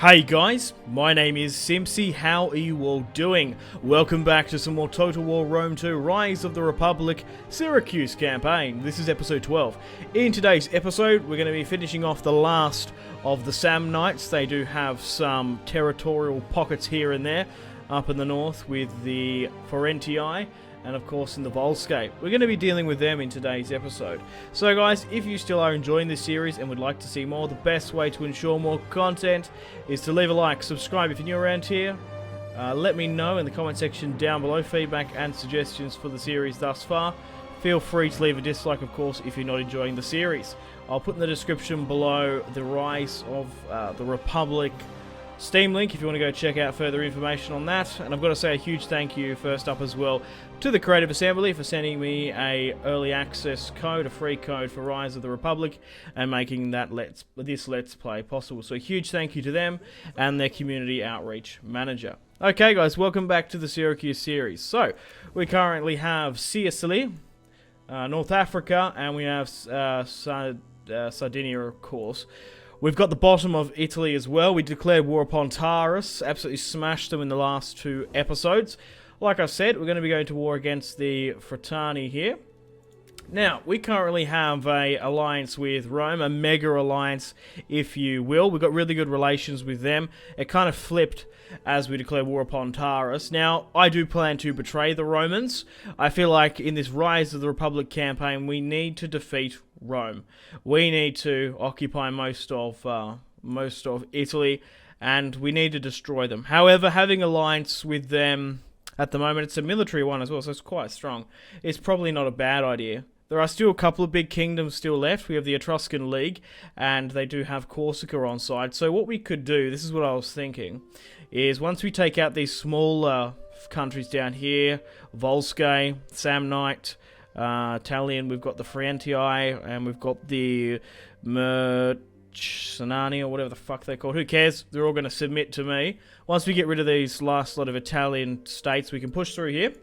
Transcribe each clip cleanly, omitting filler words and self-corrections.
Hey guys, my name is Simpzy. How are you all doing? Welcome back to some more Total War Rome 2 Rise of the Republic Syracuse campaign. This is episode 12. In today's episode, we're going to be finishing off the last of the Samnites. They do have some territorial pockets here and there up in the north with the Ferentii and of course in the Volscape. We're going to be dealing with them in today's episode. So guys, if you still are enjoying this series and would like to see more, the best way to ensure more content is to leave a like, subscribe if you're new around here. Let me know in the comment section down below feedback and suggestions for the series thus far. Feel free to leave a dislike, of course, if you're not enjoying the series. I'll put in the description below the Rise of the Republic Steam link if you want to go check out further information on that. And I've got to say a huge thank you first up as well to the Creative Assembly for sending me a early access code, a free code for Rise of the Republic, and making that this Let's Play possible. So a huge thank you to them and their community outreach manager. Okay guys, welcome back to the Syracuse series. So we currently have Sicily, North Africa, and we have Sardinia, of course. We've got the bottom of Italy as well. We declared war upon Taurus, absolutely smashed them in the last two episodes. Like I said, we're going to be going to war against the Frentani here. Now, we currently have a alliance with Rome, a mega alliance, if you will. We've got really good relations with them. It kind of flipped as we declared war upon Taurus. Now, I do plan to betray the Romans. I feel like in this Rise of the Republic campaign, we need to defeat Rome. We need to occupy most of Italy, and we need to destroy them. However, having alliance with them at the moment, it's a military one as well, so it's quite strong. It's probably not a bad idea. There are still a couple of big kingdoms still left. We have the Etruscan League, and they do have Corsica on side. So what we could do, this is what I was thinking, is once we take out these smaller countries down here, Volscae, Samnite, Italian, we've got the Ferentii, and we've got the Mercenani, or whatever the fuck they're called. Who cares? They're all going to submit to me. Once we get rid of these last lot of Italian states, we can push through here.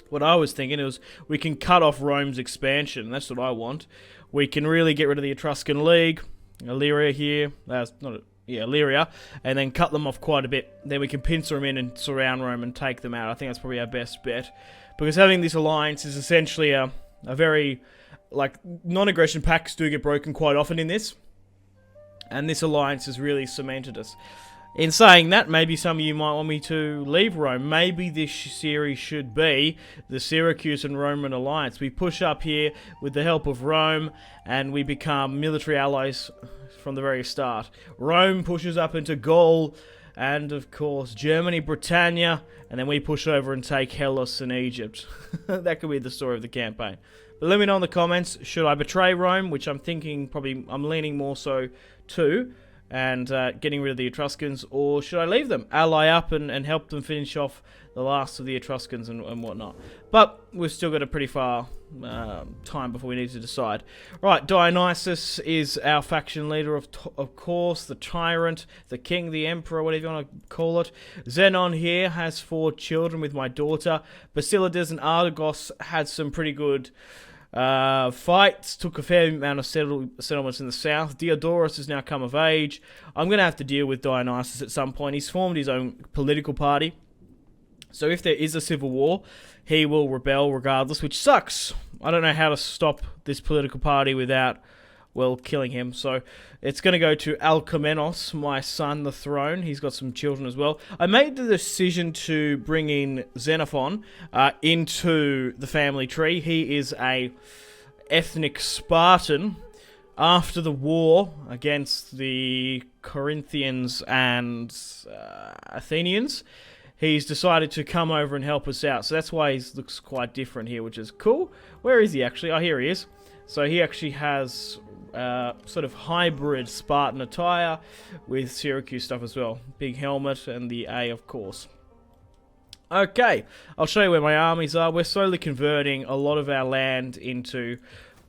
What I was thinking is we can cut off Rome's expansion. That's what I want. We can really get rid of the Etruscan League, Illyria here, Illyria, and then cut them off quite a bit. Then we can pincer them in and surround Rome and take them out. I think that's probably our best bet. Because having this alliance is essentially a very, non-aggression pacts do get broken quite often in this. And this alliance has really cemented us. In saying that, maybe some of you might want me to leave Rome. Maybe this series should be the Syracuse and Roman alliance. We push up here with the help of Rome, and we become military allies from the very start. Rome pushes up into Gaul, and of course Germany, Britannia, and then we push over and take Hellas and Egypt. That could be the story of the campaign. But let me know in the comments, should I betray Rome, which I'm thinking I'm leaning more so to, and getting rid of the Etruscans, or should I leave them, ally up and help them finish off the last of the Etruscans and whatnot. But we've still got a pretty far time before we need to decide. Right, Dionysus is our faction leader, of course, the tyrant, the king, the emperor, whatever you want to call it. Xenon here has 4 children with my daughter. Basilides and Argos had some pretty good fights, took a fair amount of settlements in the south. Diodorus has now come of age. I'm going to have to deal with Dionysus at some point. He's formed his own political party. So if there is a civil war, he will rebel regardless, which sucks. I don't know how to stop this political party without, well, killing him. So it's going to go to Alcmenos, my son, the throne. He's got some children as well. I made the decision to bring in Xenophon into the family tree. He is a ethnic Spartan. After the war against the Corinthians and Athenians, he's decided to come over and help us out. So that's why he looks quite different here, which is cool. Where is he actually? Oh, here he is. So he actually has sort of hybrid Spartan attire with Syracuse stuff as well. Big helmet and the A, of course. Okay, I'll show you where my armies are. We're slowly converting a lot of our land into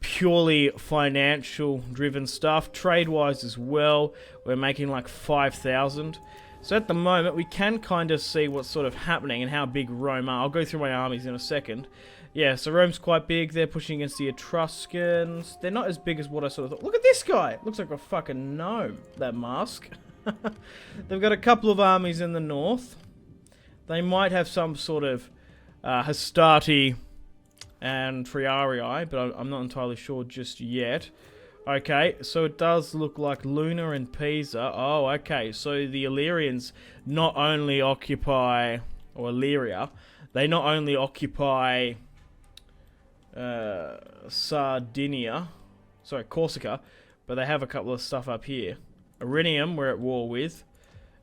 purely financial driven stuff. Trade-wise as well, we're making like 5,000. So at the moment, we can kind of see what's sort of happening and how big Rome are. I'll go through my armies in a second. Yeah, so Rome's quite big. They're pushing against the Etruscans. They're not as big as what I sort of thought. Look at this guy. Looks like a fucking gnome, that mask. They've got a couple of armies in the north. They might have some sort of Hastati and Triarii, but I'm not entirely sure just yet. Okay, so it does look like Luna and Pisa. Oh, okay, so the Illyrians not only occupy, or Illyria, they not only occupy Sardinia, sorry, Corsica, but they have a couple of stuff up here. Irinium we're at war with,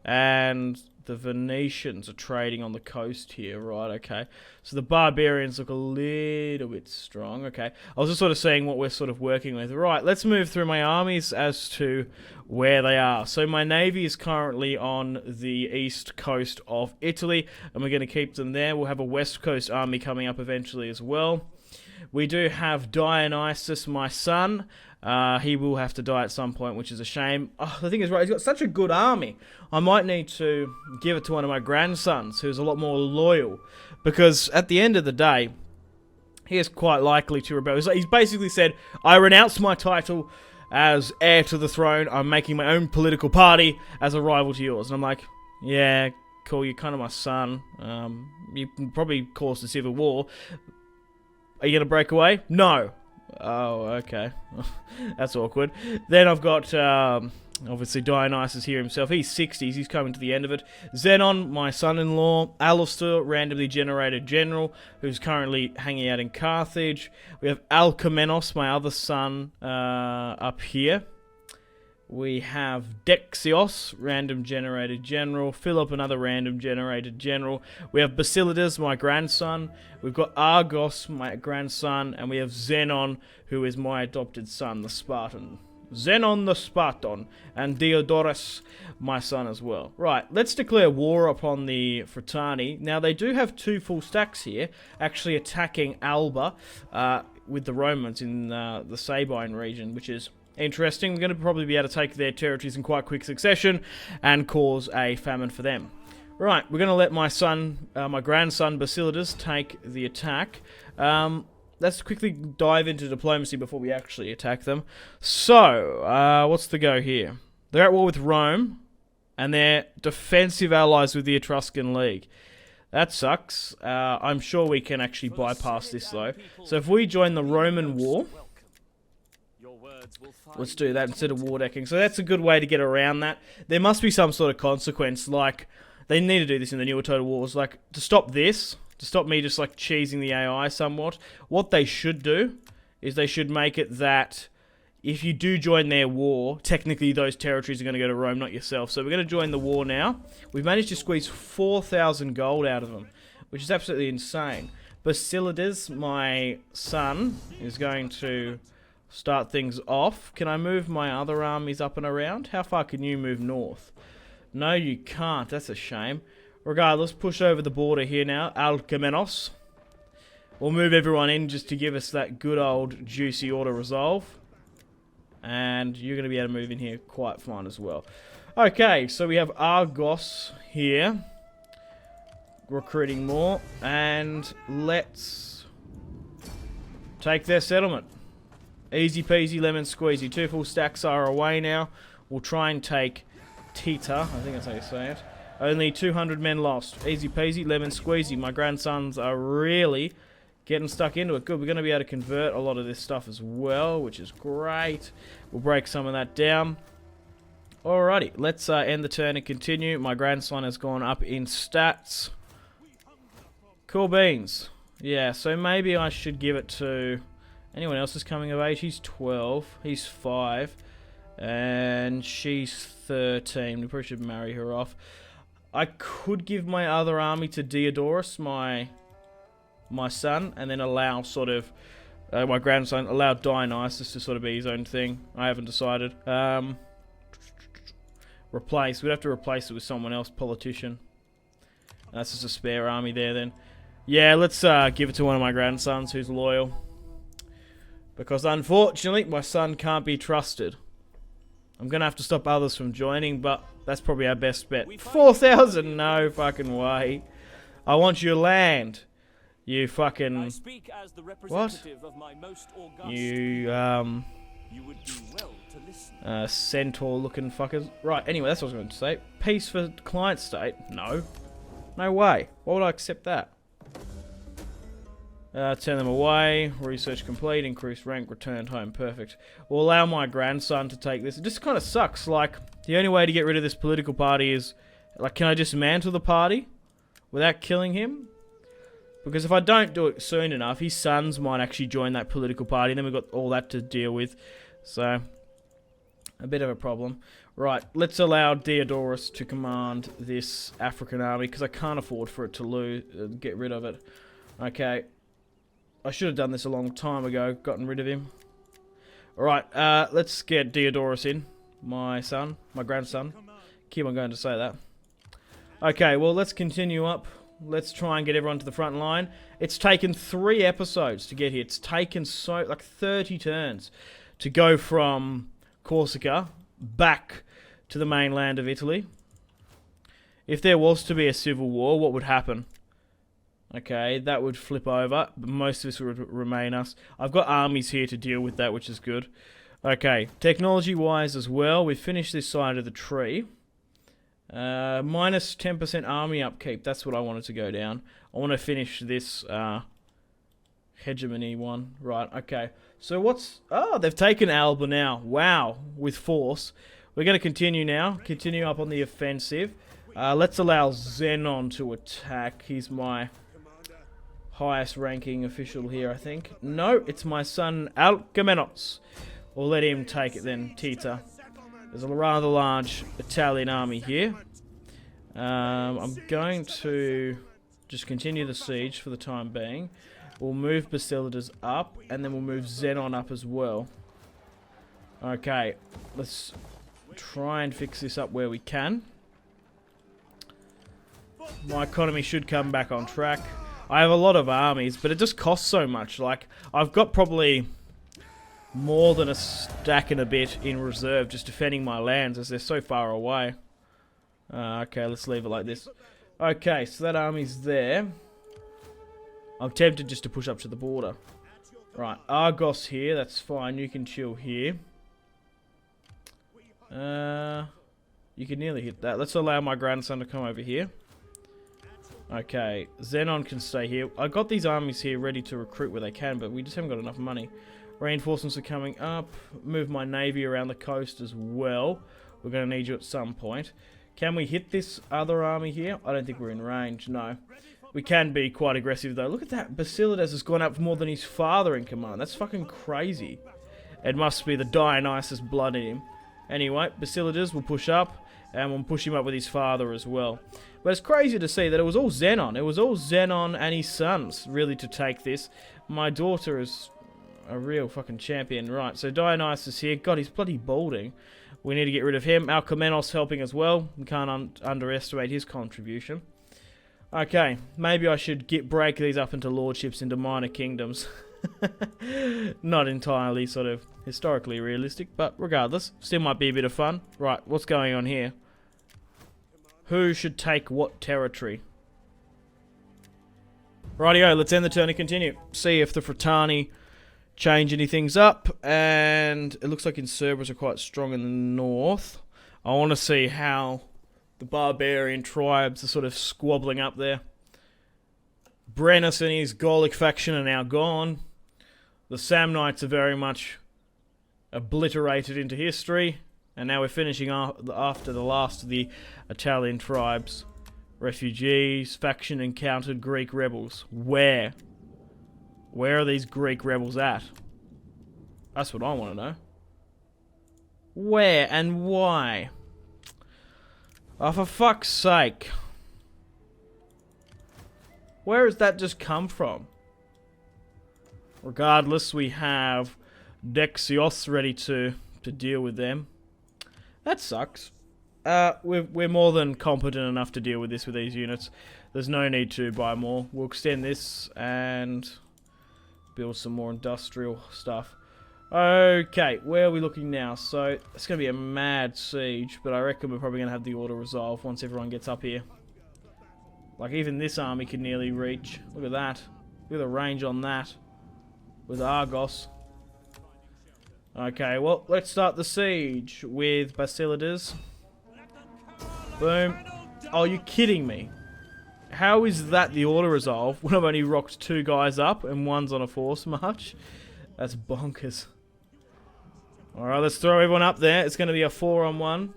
and the Venetians are trading on the coast here, right, okay. So the barbarians look a little bit strong, okay. I was just sort of seeing what we're sort of working with. Right, let's move through my armies as to where they are. So my navy is currently on the east coast of Italy, and we're going to keep them there. We'll have a west coast army coming up eventually as well. We do have Dionysus, my son. He will have to die at some point, which is a shame. Oh, the thing is, right, he's got such a good army. I might need to give it to one of my grandsons, who's a lot more loyal. Because at the end of the day, he is quite likely to rebel. He's basically said, I renounce my title as heir to the throne. I'm making my own political party as a rival to yours. And I'm like, yeah, cool, you're kind of my son. You can probably cause the civil war. Are you going to break away? No. Oh, okay. That's awkward. Then I've got, obviously, Dionysus here himself. He's 60s. He's coming to the end of it. Xenon, my son-in-law. Alistair, randomly generated general, who's currently hanging out in Carthage. We have Alcamenos, my other son, up here. We have Dexios, random generated general. Philip, another random generated general. We have Basilidas, my grandson. We've got Argos, my grandson. And we have Xenon, who is my adopted son, the Spartan. Xenon the Spartan. And Diodorus, my son as well. Right, let's declare war upon the Fratani. Now, they do have 2 full stacks here, actually attacking Alba with the Romans in the Sabine region, which is interesting. We're going to probably be able to take their territories in quite quick succession and cause a famine for them. Right, we're going to let my son, my grandson Basilidas, take the attack. Let's quickly dive into diplomacy before we actually attack them. So, what's the go here? They're at war with Rome, and they're defensive allies with the Etruscan League. That sucks. I'm sure we can actually bypass this though. So if we join the Roman war, let's do that instead of war decking. So that's a good way to get around that. There must be some sort of consequence, like, they need to do this in the newer Total Wars, like, to stop this, to stop me just, like, cheesing the AI somewhat, what they should do is they should make it that if you do join their war, technically those territories are going to go to Rome, not yourself. So we're going to join the war now. We've managed to squeeze 4,000 gold out of them, which is absolutely insane. Basilidas, my son, is going to start things off. Can I move my other armies up and around? How far can you move north? No, you can't. That's a shame. Regardless, push over the border here now. Alcamenos. We'll move everyone in just to give us that good old juicy auto-resolve. And you're going to be able to move in here quite fine as well. Okay, so we have Argos here. Recruiting more. And let's take their settlement. Easy peasy lemon squeezy. 2 full stacks are away now. We'll try and take Tita. I think that's how you say it. Only 200 men lost. Easy peasy lemon squeezy. My grandsons are really getting stuck into it. Good, we're going to be able to convert a lot of this stuff as well, which is great. We'll break some of that down. Alrighty, let's end the turn and continue. My grandson has gone up in stats. Cool beans. Yeah, so maybe I should give it to anyone else who's coming of age. He's 12. He's 5. And she's 13. We probably should marry her off. I could give my other army to Diodorus, my son, and then allow sort of my grandson, allow Dionysus to sort of be his own thing. I haven't decided. Replace. We'd have to replace it with someone else, politician. That's just a spare army there then. Yeah, let's give it to one of my grandsons who's loyal. Because unfortunately, my son can't be trusted. I'm going to have to stop others from joining, but that's probably our best bet. 4,000? No fucking way. I want your land. You fucking... What? You, Centaur-looking fuckers. Right, anyway, that's what I was going to say. Peace for client state? No. No way. Why would I accept that? Turn them away. Research complete. Increased rank. Returned home. Perfect. We'll allow my grandson to take this. It just kind of sucks. Like, the only way to get rid of this political party is... Like, can I dismantle the party without killing him? Because if I don't do it soon enough, his sons might actually join that political party. And then we've got all that to deal with. So, a bit of a problem. Right, let's allow Diodorus to command this African army. Because I can't afford for it to lose, get rid of it. Okay. I should have done this a long time ago. Gotten rid of him. Alright, let's get Diodorus in. My son. My grandson. Keep on going to say that. Okay, well, let's continue up. Let's try and get everyone to the front line. It's taken 3 episodes to get here. It's taken like 30 turns to go from Corsica back to the mainland of Italy. If there was to be a civil war, what would happen? Okay, that would flip over, but most of this would remain us. I've got armies here to deal with that, which is good. Okay, technology-wise as well, we've finished this side of the tree. Minus 10% army upkeep, that's what I wanted to go down. I want to finish this hegemony one. Right, okay. So what's... Oh, they've taken Alba now. Wow, with force. We're going to continue now. Continue up on the offensive. Let's allow Zenon to attack. He's my highest ranking official here, I think. No, it's my son Alcamenos. We'll let him take it then, Tita. There's a rather large Italian army here. I'm going to just continue the siege for the time being. We'll move Basilidas up, and then we'll move Zenon up as well. Okay, let's try and fix this up where we can. My economy should come back on track. I have a lot of armies, but it just costs so much. Like, I've got probably more than a stack and a bit in reserve just defending my lands as they're so far away. Okay, let's leave it like this. Okay, so that army's there. I'm tempted just to push up to the border. Right, Argos here, that's fine. You can chill here. You can nearly hit that. Let's allow my grandson to come over here. Okay, Zenon can stay here. I got these armies here ready to recruit where they can, but we just haven't got enough money. Reinforcements are coming up. Move my navy around the coast as well. We're going to need you at some point. Can we hit this other army here? I don't think we're in range, no. We can be quite aggressive though. Look at that. Basilidas has gone up more than his father in command. That's fucking crazy. It must be the Dionysus blood in him. Anyway, Basilidas will push up, and we'll push him up with his father as well. But it's crazy to see that it was all Zenon. It was all Zenon and his sons, really, to take this. My daughter is a real fucking champion. Right, so Dionysus here. God, he's bloody balding. We need to get rid of him. Alcamenos helping as well. We can't underestimate his contribution. Okay, maybe I should break these up into lordships, into minor kingdoms. Not entirely sort of historically realistic, but regardless, still might be a bit of fun. Right, what's going on here? Who should take what territory? Rightio, let's end the turn and continue. See if the Fratani change anything up. And it looks like Insurbers are quite strong in the north. I want to see how the barbarian tribes are sort of squabbling up there. Brennus and his Gallic faction are now gone. The Samnites are very much obliterated into history. And now we're finishing after the last of the Italian tribes. Refugees, faction encountered Greek rebels. Where? Where are these Greek rebels at? That's what I want to know. Where and why? Oh, for fuck's sake. Where has that just come from? Regardless, we have Dexios ready to deal with them. That sucks. We're more than competent enough to deal with this with these units. There's no need to buy more. We'll extend this and build some more industrial stuff. Okay, where are we looking now? So, it's going to be a mad siege, but I reckon we're probably going to have the auto resolve once everyone gets up here. Like, even this army can nearly reach. Look at that. Look at the range on that. With Argos. Okay, well, let's start the siege with Basilidas. Boom. Oh, you're kidding me. How is that the auto-resolve when I've only rocked 2 guys up and one's on a force march? That's bonkers. Alright, let's throw everyone up there. It's going to be a 4-on-1.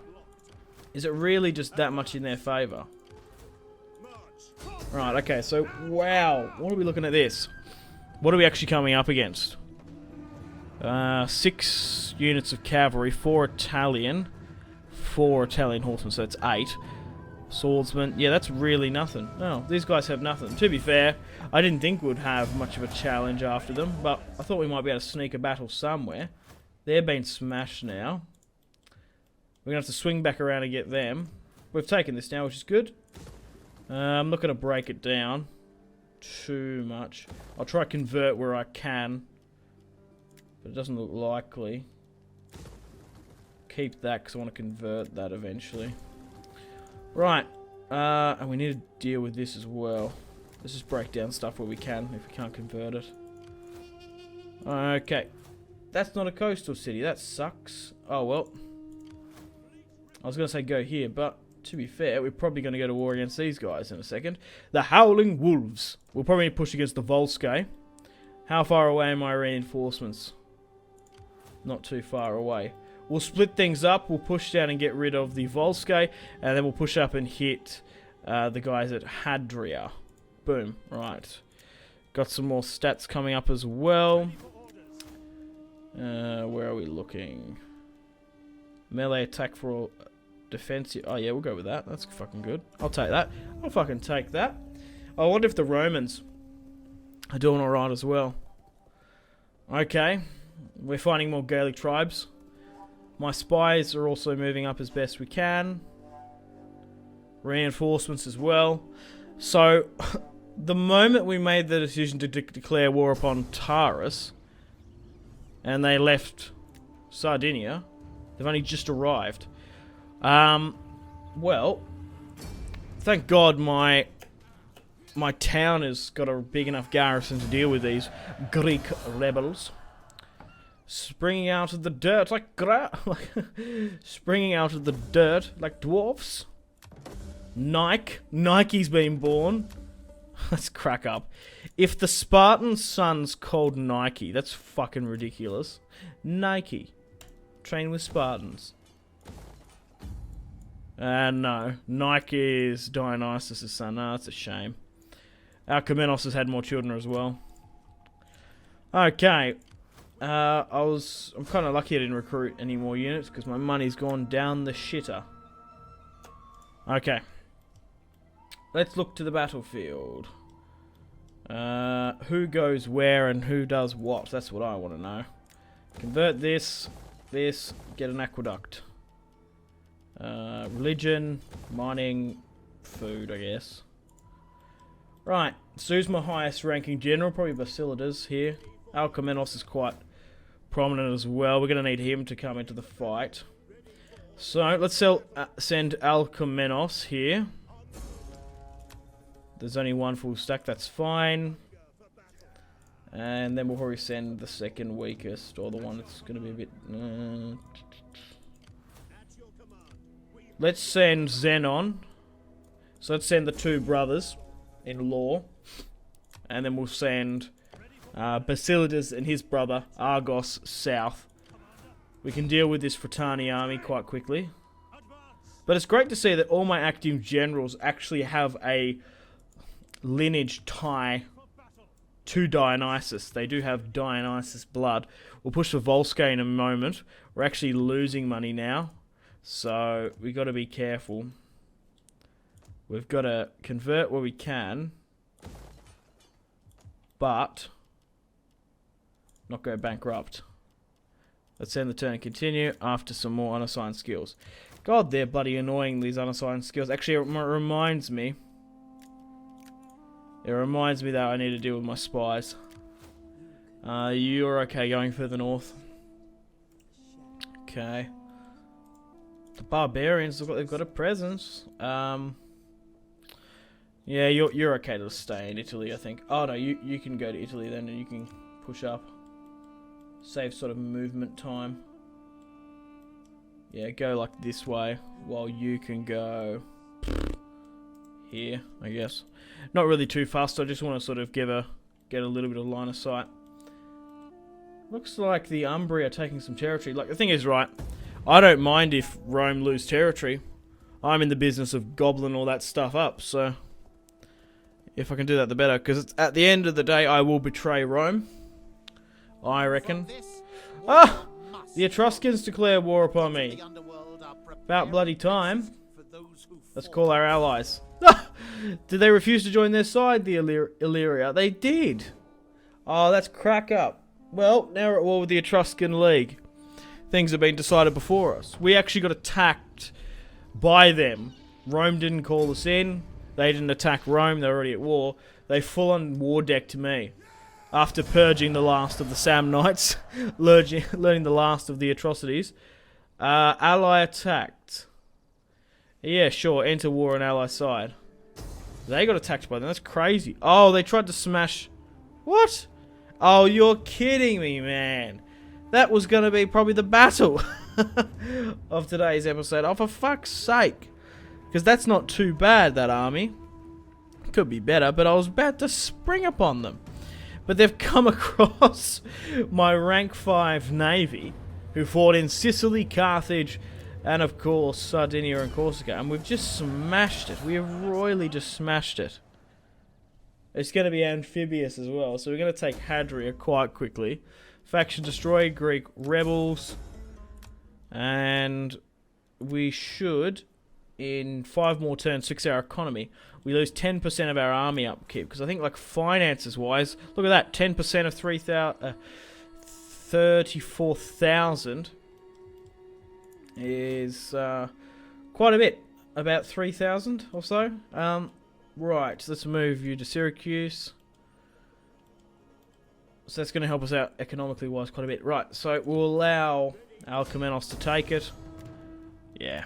Is it really just that much in their favour? Right, okay, so, wow. What are we looking at this? What are we actually coming up against? 6 units of cavalry, 4 Italian, 4 Italian horsemen, so it's 8. Swordsman, yeah, that's really nothing. Oh, these guys have nothing. To be fair, I didn't think we'd have much of a challenge after them, but I thought we might be able to sneak a battle somewhere. They're being smashed now. We're going to have to swing back around and get them. We've taken this now, which is good. I'm not going to break it down too much. I'll try to convert where I can, but it doesn't look likely. Keep that because I want to convert that eventually. Right, and we need to deal with this as well. Let's just break down stuff where we can, if we can't convert it. Okay. That's not a coastal city, that sucks. Oh well. I was going to say go here, but to be fair, we're probably going to go to war against these guys in a second. The Howling Wolves. We'll probably push against the Volsky. How far away are my reinforcements? Not too far away. We'll split things up. We'll push down and get rid of the Volsky. And then we'll push up and hit the guys at Hadria. Boom. Right. Got some more stats coming up as well. Where are we looking? Melee attack for all defense. Oh yeah, we'll go with that. That's fucking good. I'll take that. I'll fucking take that. I wonder if the Romans are doing alright as well. Okay. We're finding more Gaelic tribes. My spies are also moving up as best we can. Reinforcements as well. So, the moment we made the decision to declare war upon Taurus, and they left Sardinia, they've only just arrived. Well, thank God my town has got a big enough garrison to deal with these Greek rebels. Springing out of the dirt like springing out of the dirt like dwarfs. Nike's been born. Let's crack up. If the Spartan son's called Nike, that's fucking ridiculous. Nike. Train with Spartans. No. Nike is Dionysus' son. No, that's a shame. Alcmenos has had more children as well. Okay. I'm kind of lucky I didn't recruit any more units because my money's gone down the shitter. Okay. Let's look to the battlefield. Who goes where and who does what? That's what I want to know. Convert this, get an aqueduct. Religion, mining, food, I guess. Right, Sue's my highest ranking general, probably Basilidas here. Alcmenos is quite prominent as well. We're going to need him to come into the fight. So, let's send Alcmenos here. There's only one full stack, that's fine. And then we'll probably send the second weakest, or the one that's going to be a bit... Let's send Xenon. So let's send the 2 brothers in law. And then we'll send Basilidas and his brother, Argos, south. We can deal with this Fratani army quite quickly. But it's great to see that all my active generals actually have a lineage tie to Dionysus. They do have Dionysus blood. We'll push the Volsky in a moment. We're actually losing money now. So, we got to be careful. We've got to convert where we can. But not go bankrupt. Let's end the turn and continue after some more unassigned skills. God, they're bloody annoying, these unassigned skills. Actually, it reminds me. It reminds me that I need to deal with my spies. You're okay going further north. Okay. The barbarians look like they've got a presence. Yeah, you're okay to stay in Italy, I think. Oh no, you can go to Italy then and you can push up. Save sort of movement time. Yeah, go like this way, while you can go here, I guess. Not really too fast, I just want to sort of get a little bit of line of sight. Looks like the Umbri are taking some territory. Like, the thing is, right, I don't mind if Rome lose territory. I'm in the business of gobbling all that stuff up, so if I can do that, the better. Because at the end of the day, I will betray Rome, I reckon. Ah! The Etruscans declare war upon me. About bloody time. Let's call our allies. Did they refuse to join their side, the Illyria? They did. Oh, that's crack up. Well, now we're at war with the Etruscan League. Things have been decided before us. We actually got attacked by them. Rome didn't call us in. They didn't attack Rome. They're already at war. They full-on war decked me. After purging the last of the Samnites, learning the last of the atrocities. Ally attacked. Yeah, sure. Enter war on ally side. They got attacked by them. That's crazy. Oh, they tried to smash... What? Oh, you're kidding me, man. That was going to be probably the battle of today's episode. Oh, for fuck's sake. Because that's not too bad, that army. Could be better, but I was about to spring upon them. But they've come across my rank 5 navy, who fought in Sicily, Carthage, and of course Sardinia and Corsica. And we've just smashed it. We have royally just smashed it. It's going to be amphibious as well, so we're going to take Hadria quite quickly. Faction destroy, Greek rebels. And we should, in 5 more turns, fix our economy. We lose 10% of our army upkeep. Because I think, like, finances-wise, look at that. 10% of 34,000 is quite a bit. About 3,000 or so. Right, let's move you to Syracuse. So that's going to help us out economically-wise quite a bit. Right, so we'll allow Alcamenos to take it. Yeah,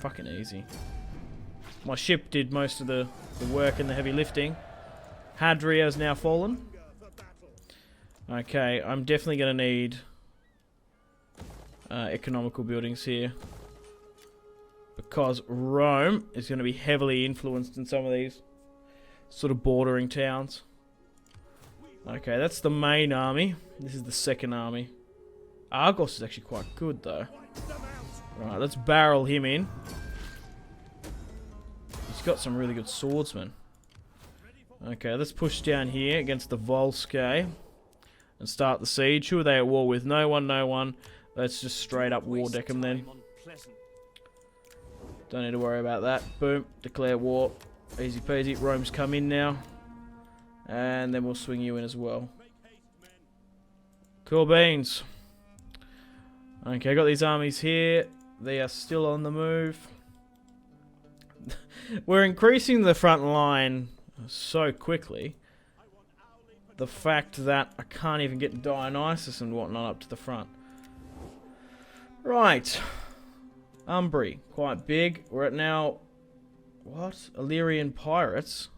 fucking easy. My ship did most of the work and the heavy lifting. Hadria has now fallen. Okay, I'm definitely going to need economical buildings here. Because Rome is going to be heavily influenced in some of these sort of bordering towns. Okay, that's the main army. This is the second army. Argos is actually quite good, though. Right, let's barrel him in. He's got some really good swordsmen. Okay, let's push down here against the Volscae and start the siege. Who are they at war with? No one, no one. Let's just straight up war deck them then. Don't need to worry about that. Boom, declare war. Easy peasy. Rome's come in now. And then we'll swing you in as well. Cool beans. Okay, I got these armies here. They are still on the move. We're increasing the front line so quickly. The fact that I can't even get Dionysus and whatnot up to the front. Right. Umbri, quite big. We're at now... What? Illyrian pirates?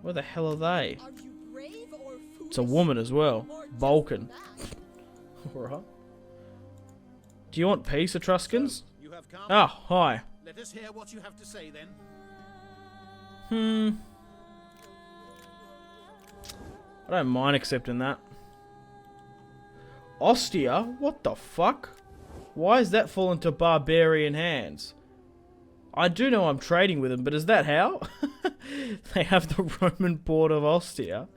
Where the hell are they? It's a woman as well. Balkan. Alright. Do you want peace, Etruscans? Oh, hi. Let us hear what you have to say then. I don't mind accepting that. Ostia? What the fuck? Why is that fallen to barbarian hands? I do know I'm trading with them, but is that how? They have the Roman port of Ostia.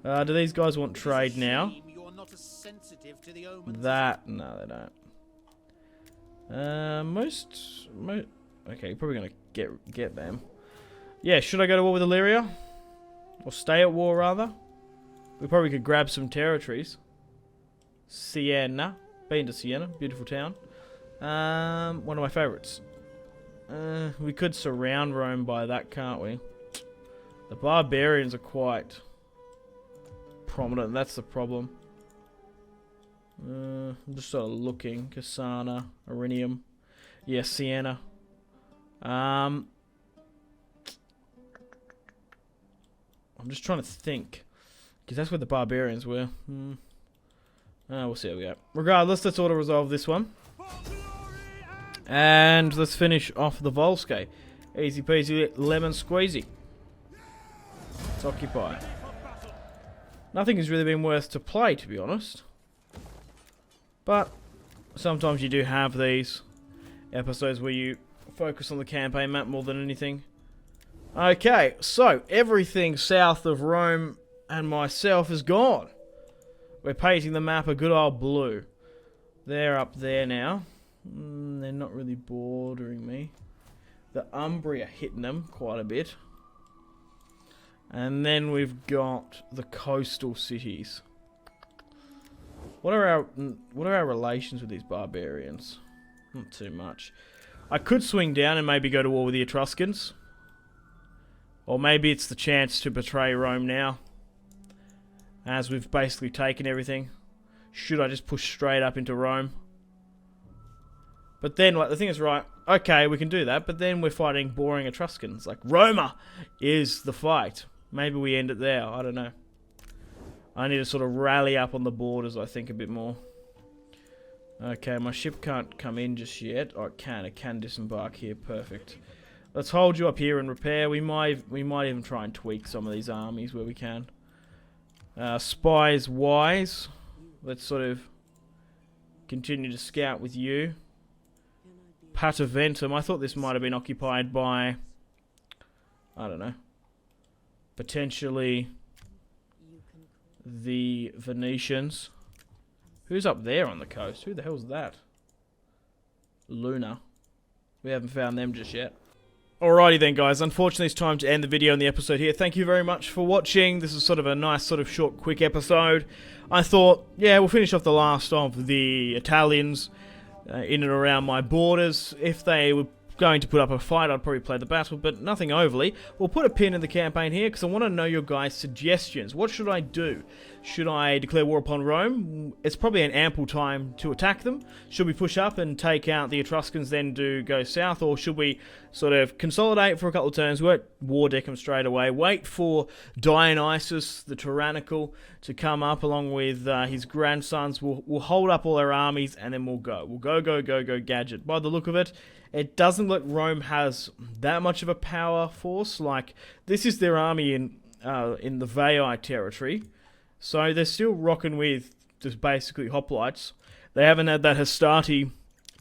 Do these guys want trade now? That... No, they don't. Okay, you're probably gonna get them. Yeah, should I go to war with Illyria? Or stay at war, rather? We probably could grab some territories. Siena. Been to Siena. Beautiful town. One of my favourites. We could surround Rome by that, can't we? The barbarians are quite prominent. That's the problem. I'm just sort of looking. Cassana. Arinium. Yeah, Siena. I'm just trying to think. Because that's where the barbarians were. We'll see how we go. Regardless, let's auto-resolve this one. And let's finish off the Volsky. Easy peasy, lemon squeezy. Let's occupy. Nothing has really been worth to play, to be honest. But sometimes you do have these episodes where you focus on the campaign map more than anything. Okay, so everything south of Rome and myself is gone. We're painting the map a good old blue. They're up there now. They're not really bordering me. The Umbria hitting them quite a bit. And then we've got the coastal cities. What are our relations with these barbarians? Not too much. I could swing down and maybe go to war with the Etruscans. Or maybe it's the chance to betray Rome now, as we've basically taken everything. Should I just push straight up into Rome? But then, like, the thing is, right, okay, we can do that, but then we're fighting boring Etruscans. Like, Roma is the fight. Maybe we end it there, I don't know. I need to sort of rally up on the borders, I think, a bit more. Okay, my ship can't come in just yet. Oh, it can disembark here, perfect. Let's hold you up here and repair. We might even try and tweak some of these armies where we can. Spies wise. Let's sort of continue to scout with you. Pataventum. I thought this might have been occupied by, I don't know, potentially the Venetians. Who's up there on the coast? Who the hell's that? Luna. We haven't found them just yet. Alrighty then, guys, unfortunately it's time to end the video and the episode here. Thank you very much for watching. This is sort of a nice sort of short quick episode. I thought, yeah, we'll finish off the last of the Italians in and around my borders. If they were going to put up a fight, I'd probably play the battle, but nothing overly. We'll put a pin in the campaign here because I want to know your guys' suggestions. What should I do? Should I declare war upon Rome? It's probably an ample time to attack them. Should we push up and take out the Etruscans, then go south? Or should we sort of consolidate for a couple of turns, war deck them straight away, wait for Dionysus, the tyrannical, to come up along with his grandsons? We'll hold up all our armies and then we'll go. We'll go gadget. By the look of it, it doesn't look like Rome has that much of a power force. Like, this is their army in the Veii territory. So they're still rocking with just basically hoplites. They haven't had that Hastati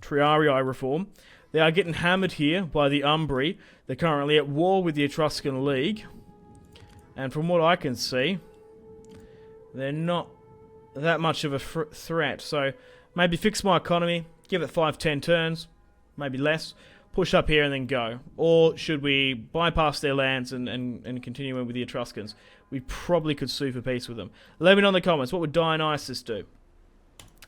Triarii reform. They are getting hammered here by the Umbri. They're currently at war with the Etruscan League. And from what I can see, they're not that much of a threat. So maybe fix my economy, give it 5-10 turns, maybe less, push up here and then go. Or should we bypass their lands and continue in with the Etruscans? We probably could sue for peace with them. Let me know in the comments, what would Dionysus do?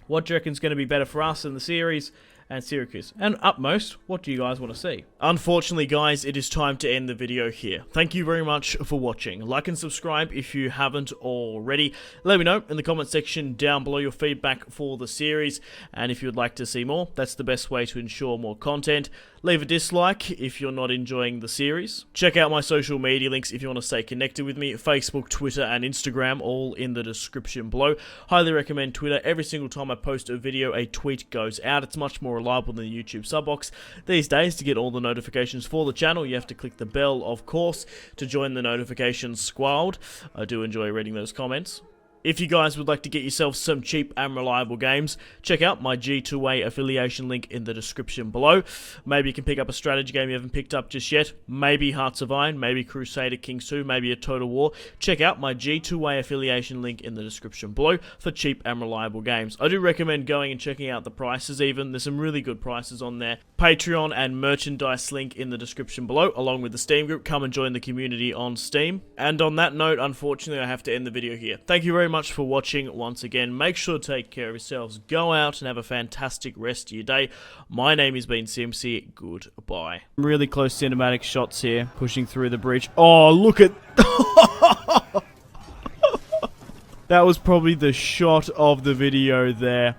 What do you reckon is going to be better for us in the series and Syracuse? And Utmost, what do you guys want to see? Unfortunately, guys, it is time to end the video here. Thank you very much for watching. Like and subscribe if you haven't already. Let me know in the comment section down below your feedback for the series. And if you would like to see more, that's the best way to ensure more content. Leave a dislike if you're not enjoying the series. Check out my social media links if you want to stay connected with me. Facebook, Twitter, and Instagram, all in the description below. Highly recommend Twitter. Every single time I post a video, a tweet goes out. It's much more reliable than the YouTube sub box. These days, to get all the notifications for the channel, you have to click the bell, of course, to join the notifications squad. I do enjoy reading those comments. If you guys would like to get yourself some cheap and reliable games, check out my G2A affiliation link in the description below. Maybe you can pick up a strategy game you haven't picked up just yet. Maybe Hearts of Iron, maybe Crusader Kings 2, maybe a Total War. Check out my G2A affiliation link in the description below for cheap and reliable games. I do recommend going and checking out the prices even. There's some really good prices on there. Patreon and merchandise link in the description below, along with the Steam group. Come and join the community on Steam. And on that note, unfortunately, I have to end the video here. Thank you very much for watching once again. Make sure to take care of yourselves. Go out and have a fantastic rest of your day. My name has been Simpzy. Goodbye. Really close cinematic shots here, pushing through the bridge. Oh, look at... That was probably the shot of the video there.